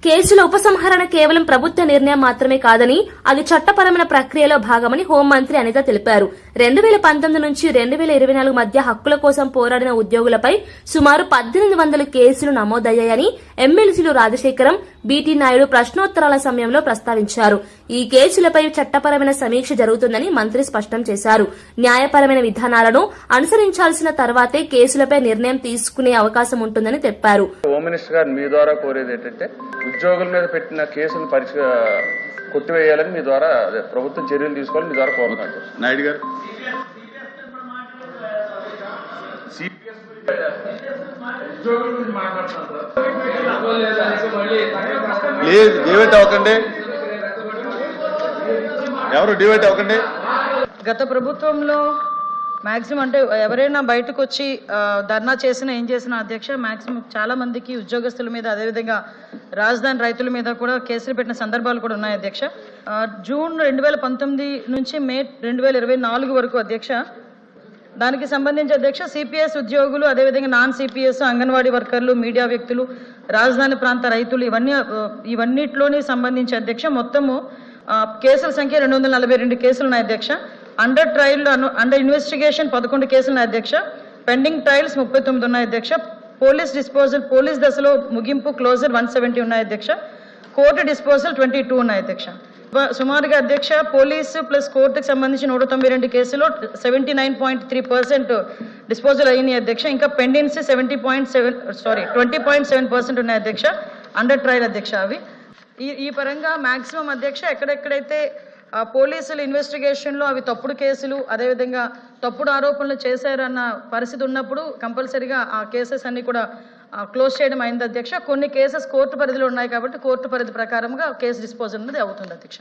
కేసుల ఉపసంహరణ కేవలం ప్రభుత్వ నిర్ణయం మాత్రమే కాదని అది చట్టపరమైన ప్రక్రియలో భాగమని హోంమంత్రి అనిత తెలిపారు. 2019 నుంచి 2024 మధ్య హక్కుల కోసం పోరాడిన ఉద్యోగులపై సుమారు 1800 కేసులు నమోదయ్యాయని ఎమ్మెల్సీలు రాజశేఖరం, బీటీ నాయుడు ప్రశ్నోత్తరాల సమయంలో ప్రస్తావించారు. ఈ కేసులపై చట్టపరమైన సమీక్ష జరుగుతుందని మంత్రి స్పష్టం చేశారు. న్యాయపరమైన విధానాలను అనుసరించాల్సిన తర్వాతే కేసులపై నిర్ణయం తీసుకునే అవకాశం ఉంటుందని చెప్పారు. హోమ్ మినిస్టర్ గారు మీ ద్వారా కోరేది ఏంటంటే ఉద్యోగుల మీద పెట్టిన కేసును కొట్టివేయాలని మీ ద్వారా ప్రభుత్వం చర్యలు తీసుకోవాలని మీ ద్వారా కోరుతున్నారు. నాయుడు గారు ప్లీజ్ డివేట్ అవ్వకండి, ఎవరు డివేట్ అవ్వకండి. గత ప్రభుత్వంలో మాక్సిమం అంటే ఎవరైనా బయటకు వచ్చి ధర్నా చేసినా ఏం చేసినా అధ్యక్ష మాక్సిమం చాలా మందికి ఉద్యోగస్తుల మీద అదేవిధంగా రాజధాని రైతుల మీద కూడా కేసులు పెట్టిన సందర్భాలు కూడా ఉన్నాయి అధ్యక్ష. జూన్ 2019 నుంచి మే 2024 వరకు అధ్యక్ష దానికి సంబంధించి అధ్యక్ష సిపిఎస్ ఉద్యోగులు అదేవిధంగా నాన్ సిపిఎస్ అంగన్వాడీ వర్కర్లు, మీడియా వ్యక్తులు, రాజధాని ప్రాంత రైతులు ఇవన్నిటిలోని సంబంధించి అధ్యక్ష మొత్తము కేసుల సంఖ్య 242 కేసులు ఉన్నాయి అధ్యక్ష. అండర్ ట్రయల్ అండర్ ఇన్వెస్టిగేషన్ 11 కేసులు ఉన్నాయి అధ్యక్ష. పెండింగ్ ట్రయల్స్ 39 ఉన్నాయి అధ్యక్ష. పోలీస్ డిస్పోజల్ పోలీస్ దశలో ముగింపు క్లోజర్ 170 ఉన్నాయి అధ్యక్ష. కోర్టు డిస్పోజల్ 22 ఉన్నాయి అధ్యక్ష. సుమారుగా అధ్యక్ష పోలీసు ప్లస్ కోర్టుకు సంబంధించి 192 కేసులో 79.3% డిస్పోజల్ అయినాయి అధ్యక్ష. ఇంకా పెండెన్సీ 20.7% ఉన్నాయి అధ్యక్ష అండర్ ట్రయల్ అధ్యక్ష. అవి ఈ పరంగా మాక్సిమం అధ్యక్ష ఎక్కడెక్కడైతే పోలీసులు ఇన్వెస్టిగేషన్లో అవి తప్పుడు కేసులు అదేవిధంగా తప్పుడు ఆరోపణలు చేశారన్న పరిస్థితి ఉన్నప్పుడు కంపల్సరీగా ఆ కేసెస్ అన్ని కూడా క్లోజ్ చేయడం అయింది అధ్యక్ష. కొన్ని కేసెస్ కోర్టు పరిధిలో ఉన్నాయి కాబట్టి కోర్టు పరిధి ప్రకారంగా కేసు డిస్పోజల్ అనేది అవుతుంది అధ్యక్ష.